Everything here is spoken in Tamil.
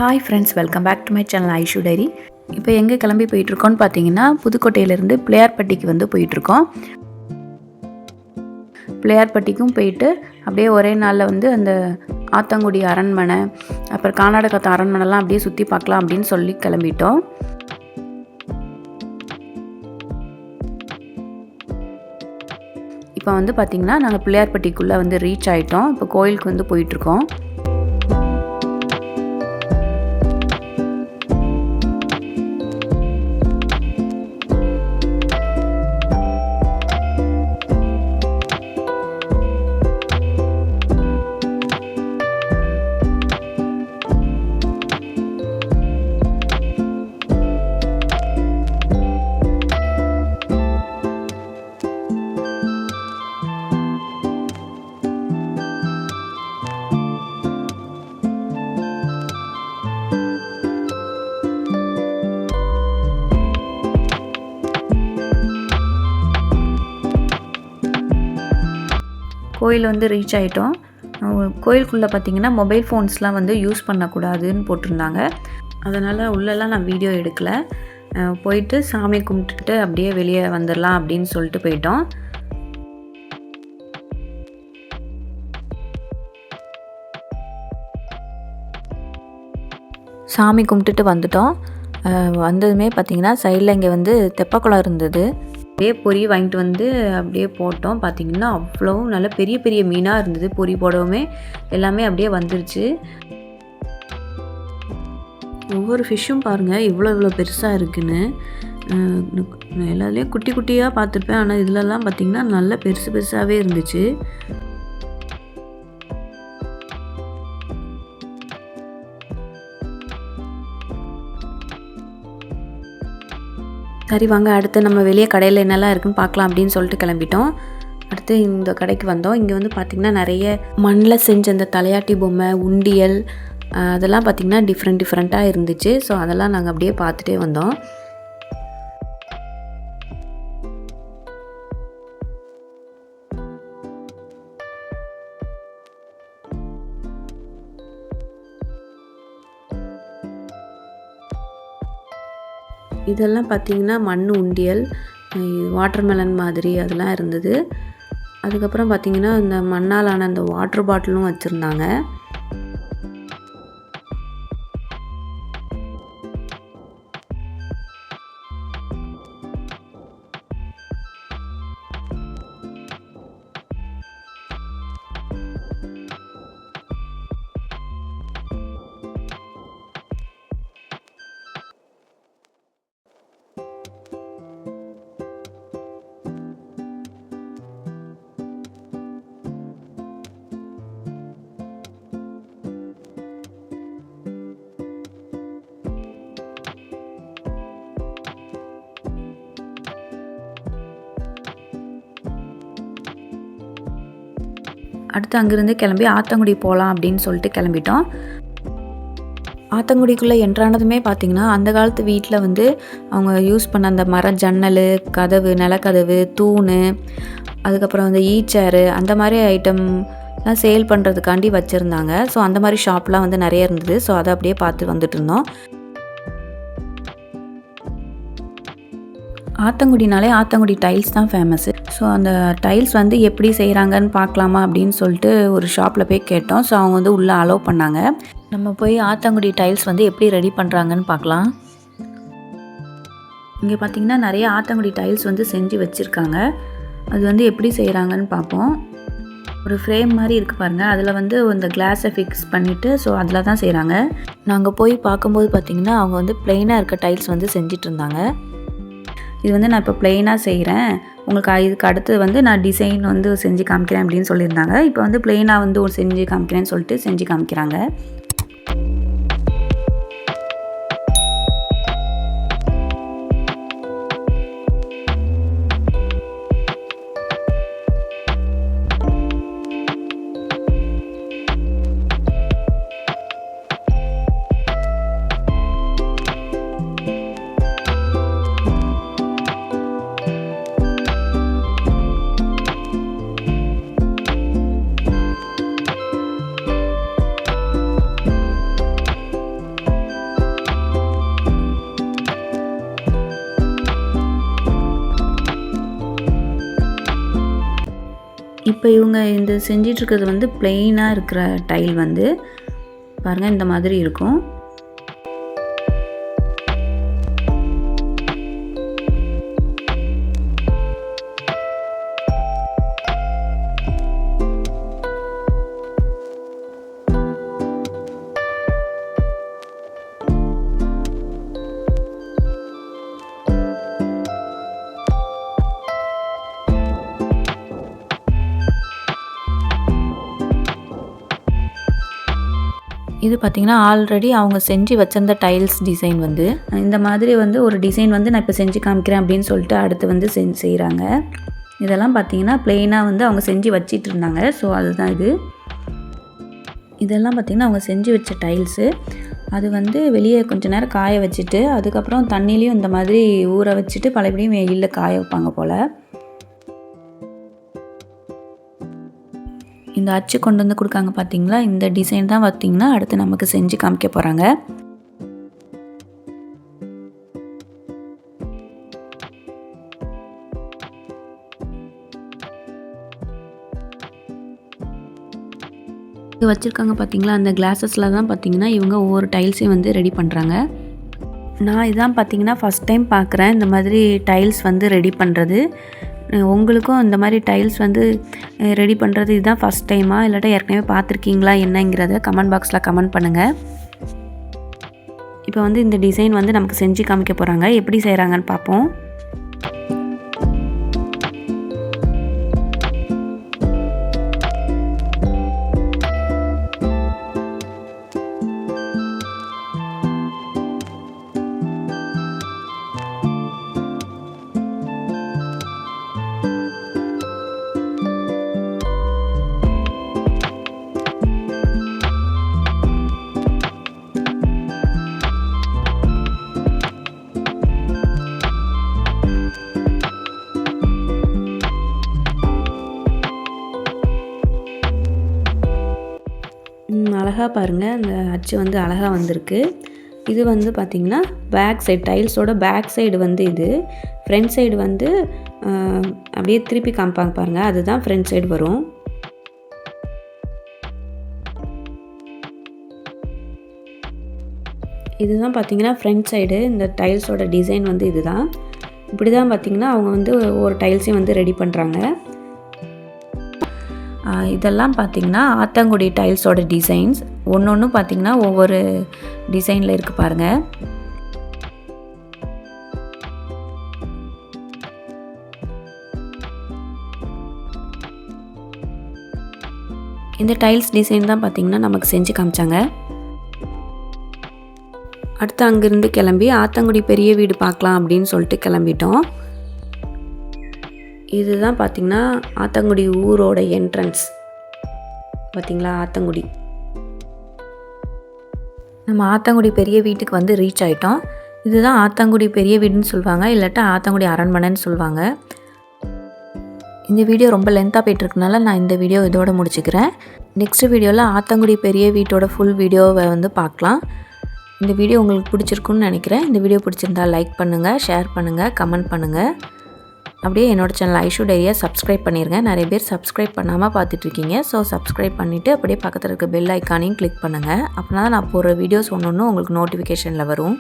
Hi friends, welcome back to my channel Aishu diary. இப்போ எங்கே கிளம்பி போயிட்டுருக்கோன்னு பார்த்தீங்கன்னா, புதுக்கோட்டையிலேருந்து பிள்ளையார்பட்டிக்கு போயிட்டுருக்கோம். பிள்ளையார்பட்டிக்கும் போயிட்டு அப்படியே ஒரே நாளில் அந்த ஆத்தங்குடி அரண்மனை, அப்புறம் கர்நாடகத்து அரண்மனைலாம் அப்படியே சுற்றி பார்க்கலாம் அப்படின்னு சொல்லி கிளம்பிட்டோம். இப்போ பார்த்திங்கன்னா நாங்கள் பிள்ளையார்பட்டிக்குள்ளே ரீச் ஆகிட்டோம். இப்போ கோயிலுக்கு போயிட்டுருக்கோம். கோயில் ரீச் ஆகிட்டோம். கோயிலுக்குள்ளே பார்த்திங்கன்னா மொபைல் ஃபோன்ஸ்லாம் யூஸ் பண்ணக்கூடாதுன்னு போட்டிருந்தாங்க. அதனால் உள்ளெல்லாம் நான் வீடியோ எடுக்கலை. போயிட்டு சாமி கும்பிட்டுட்டு அப்படியே வெளியே வந்துடலாம் அப்படின்னு சொல்லிட்டு போயிட்டோம். சாமி கும்பிட்டுட்டு வந்துட்டோம். வந்ததுமே பார்த்திங்கன்னா சைடில் இங்கே தெப்பக்குளம் இருந்தது. அப்படியே பொரி வாங்கிட்டு அப்படியே போட்டோம். பார்த்திங்கன்னா அவ்வளோ நல்ல பெரிய பெரிய மீனாக இருந்தது. பொரி போடவுமே எல்லாமே அப்படியே வந்துருச்சு. ஒவ்வொரு ஃபிஷ்ஷும் பாருங்கள் இவ்வளோ பெருசாக இருக்குன்னு. எல்லாத்துலேயும் குட்டி குட்டியாக பார்த்துருப்பேன். ஆனால் இதிலலாம் பார்த்திங்கன்னா நல்ல பெருசாகவே இருந்துச்சு. சரி வாங்க, அடுத்து நம்ம வெளியே கடையில் என்னெல்லாம் இருக்குன்னு பார்க்கலாம் அப்படின்னு சொல்லிட்டு கிளம்பிட்டோம். அடுத்து இந்த கடைக்கு வந்தோம். இங்கே பார்த்திங்கன்னா நிறைய மண்ணில் செஞ்ச அந்த தலையாட்டி பொம்மை, உண்டியல், அதெல்லாம் பார்த்திங்கன்னா டிஃப்ரெண்ட்டாக இருந்துச்சு. ஸோ அதெல்லாம் நாங்கள் அப்படியே பார்த்துட்டே வந்தோம். இதெல்லாம் பார்த்திங்கன்னா மண் உண்டியல், வாட்டர்மெலன் மாதிரி அதெல்லாம் இருந்தது. அதுக்கப்புறம் பார்த்திங்கன்னா இந்த மண்ணால் ஆன அந்த வாட்டர் பாட்டிலும் வச்சுருந்தாங்க. அடுத்து அங்கேருந்து கிளம்பி ஆத்தங்குடி போகலாம் அப்படின்னு சொல்லிட்டு கிளம்பிட்டோம். ஆத்தங்குடிக்குள்ளே என்ட்ரானதுமே பார்த்திங்கன்னா அந்த காலத்து வீட்டில் அவங்க யூஸ் பண்ண அந்த மர ஜன்னல், கதவு, நிலக்கதவு, தூண், அதுக்கப்புறம் ஈச்சேரு, அந்த மாதிரி ஐட்டம்லாம் சேல் பண்ணுறதுக்காண்டி வச்சுருந்தாங்க. ஸோ அந்த மாதிரி ஷாப்லாம் நிறைய இருந்தது. ஸோ அதை அப்படியே பார்த்து வந்துட்டு இருந்தோம். ஆத்தங்குடினாலே ஆத்தங்குடி டைல்ஸ் தான் ஃபேமஸ்ஸு. ஸோ அந்த டைல்ஸ் எப்படி செய்கிறாங்கன்னு பார்க்கலாமா அப்படின்னு சொல்லிட்டு ஒரு ஷாப்பில் போய் கேட்டோம். ஸோ அவங்க உள்ளே அலோவ் பண்ணாங்க. நம்ம போய் ஆத்தங்குடி டைல்ஸ் எப்படி ரெடி பண்ணுறாங்கன்னு பார்க்கலாம். இங்கே பார்த்திங்கன்னா நிறைய ஆத்தங்குடி டைல்ஸ் செஞ்சு வச்சுருக்காங்க. அது எப்படி செய்கிறாங்கன்னு பார்ப்போம். ஒரு ஃப்ரேம் மாதிரி இருக்குது பாருங்கள். அதில் இந்த கிளாஸை ஃபிக்ஸ் பண்ணிவிட்டு ஸோ அதில் தான் செய்கிறாங்க. நாங்கள் போய் பார்க்கும்போது பார்த்திங்கன்னா அவங்க ப்ளெயினாக இருக்க டைல்ஸ் செஞ்சிட்டு இருந்தாங்க. இது நான் இப்போ ப்ளெயினாக செய்கிறேன், உங்களுக்கு இதுக்கு அடுத்து நான் டிசைன் செஞ்சு காமிக்கிறேன் அப்படின்னு சொல்லியிருந்தாங்க. இப்போ ப்ளெயினாக செஞ்சு காமிக்கிறேன்னு சொல்லிட்டு செஞ்சு காமிக்கிறாங்க. இப்போ இவங்க இந்த செஞ்சிட்ருக்கிறது வந்து பிளெயினாக இருக்கிற டைல் வந்து பாருங்கள் இந்த மாதிரி இருக்கும். இது பார்த்திங்கன்னா ஆல்ரெடி அவங்க செஞ்சு வச்சிருந்த டைல்ஸ் டிசைன் வந்து இந்த மாதிரி வந்து ஒரு டிசைன் வந்து நான் இப்போ செஞ்சு காமிக்கிறேன் அப்படின்னு சொல்லிட்டு அடுத்து வந்து செய்கிறாங்க. இதெல்லாம் பார்த்திங்கன்னா ப்ளெயினாக வந்து அவங்க செஞ்சு வச்சிட்டு இருந்தாங்க. ஸோ அதுதான் இதெல்லாம் பார்த்திங்கன்னா அவங்க செஞ்சு வச்ச டைல்ஸு. அது வந்து வெளியே கொஞ்சம் நேரம் காய வச்சுட்டு அதுக்கப்புறம் தண்ணிலையும் இந்த மாதிரி ஊற வச்சுட்டு பழையபடியும் வெயிலில் காய வைப்பாங்க போல். இந்த அச்சு கொண்டு வந்து கொடுக்காங்க பார்த்தீங்களா, இந்த டிசைன் தான் பார்த்திங்கன்னா அடுத்து நமக்கு செஞ்சு காமிக்க போகிறாங்க. இது வச்சுருக்காங்க பார்த்தீங்களா, அந்த கிளாஸஸில் தான் பார்த்திங்கன்னா இவங்க ஒவ்வொரு டைல்ஸையும் வந்து ரெடி பண்ணுறாங்க. நான் இதான் பார்த்திங்கன்னா ஃபஸ்ட் டைம் பார்க்குறேன் இந்த மாதிரி டைல்ஸ் வந்து ரெடி பண்ணுறது. உங்களுக்கும் இந்த மாதிரி டைல்ஸ் வந்து ரெடி பண்ணுறது இதுதான் ஃபஸ்ட் டைமா இல்லாட்டா ஏற்கனவே பார்த்துருக்கீங்களா என்னங்கிறத கமெண்ட் பாக்ஸில் கமெண்ட் பண்ணுங்கள். இப்போ வந்து இந்த டிசைன் வந்து நமக்கு செஞ்சு காமிக்க போகிறாங்க. எப்படி செய்கிறாங்கன்னு பார்ப்போம். அழகாக பாருங்கள், அந்த அச்சு வந்து அழகாக வந்திருக்கு. இது வந்து பார்த்திங்கன்னா பேக் சைடு டைல்ஸோட பேக் சைடு வந்து இது. ஃப்ரண்ட் சைடு வந்து அப்படியே திருப்பி காமிப்பாங்க பாருங்கள், அதுதான் ஃப்ரண்ட் சைடு வரும். இதுதான் பார்த்திங்கன்னா ஃப்ரண்ட் சைடு. இந்த டைல்ஸோட டிசைன் வந்து இதுதான். இப்படி தான் பார்த்திங்கன்னா அவங்க வந்து ஒரு டைல்ஸையும் வந்து ரெடி பண்ணுறாங்க. இதெல்லாம் பார்த்திங்கன்னா ஆத்தங்குடி டைல்ஸோட டிசைன்ஸ். ஒன்று பார்த்திங்கன்னா ஒவ்வொரு டிசைனில் இருக்குது பாருங்கள். இந்த டைல்ஸ் டிசைன் தான் பார்த்திங்கன்னா நமக்கு செஞ்சு காமிச்சாங்க. அடுத்து அங்கேருந்து கிளம்பி ஆத்தங்குடி பெரிய வீடு பார்க்கலாம் அப்படின்னு சொல்லிட்டு கிளம்பிட்டோம். இதுதான் பார்த்திங்கன்னா ஆத்தங்குடி ஊரோட என்ட்ரன்ஸ். பார்த்திங்களா ஆத்தங்குடி. நம்ம ஆத்தங்குடி பெரிய வீட்டுக்கு வந்து ரீச் ஆகிட்டோம். இதுதான் ஆத்தங்குடி பெரிய வீடுன்னு சொல்லுவாங்க, இல்லாட்டா ஆத்தங்குடி அரண்மனைன்னு சொல்லுவாங்க. இந்த வீடியோ ரொம்ப லென்த்தாக போய்ட்டுருக்கனால நான் இந்த வீடியோ இதோட முடிச்சுக்கிறேன். நெக்ஸ்ட் வீடியோவில் ஆத்தங்குடி பெரிய வீட்டோட ஃபுல் வீடியோவை வந்து பார்க்கலாம். இந்த வீடியோ உங்களுக்கு பிடிச்சிருக்குன்னு நினைக்கிறேன். இந்த வீடியோ பிடிச்சிருந்தா லைக் பண்ணுங்கள், ஷேர் பண்ணுங்கள், கமெண்ட் பண்ணுங்கள். அப்படியே என்னோட சேனல் ஐஷு டைரியை சப்ஸ்கிரைப் பண்ணிடுங்க. நிறைய பேர் சப்ஸ்கிரைப் பண்ணாமல் பார்த்துட்ருக்கீங்க. ஸோ சப்ஸ்கிரைப் பண்ணிவிட்டு அப்படியே பக்கத்தில் இருக்க பெல் ஐக்கானையும் கிளிக் பண்ணுங்கள். அப்படின்னா தான் நான் போடுற வீடியோஸ் ஒன்று உங்களுக்கு நோட்டிஃபிகேஷனில் வரும்.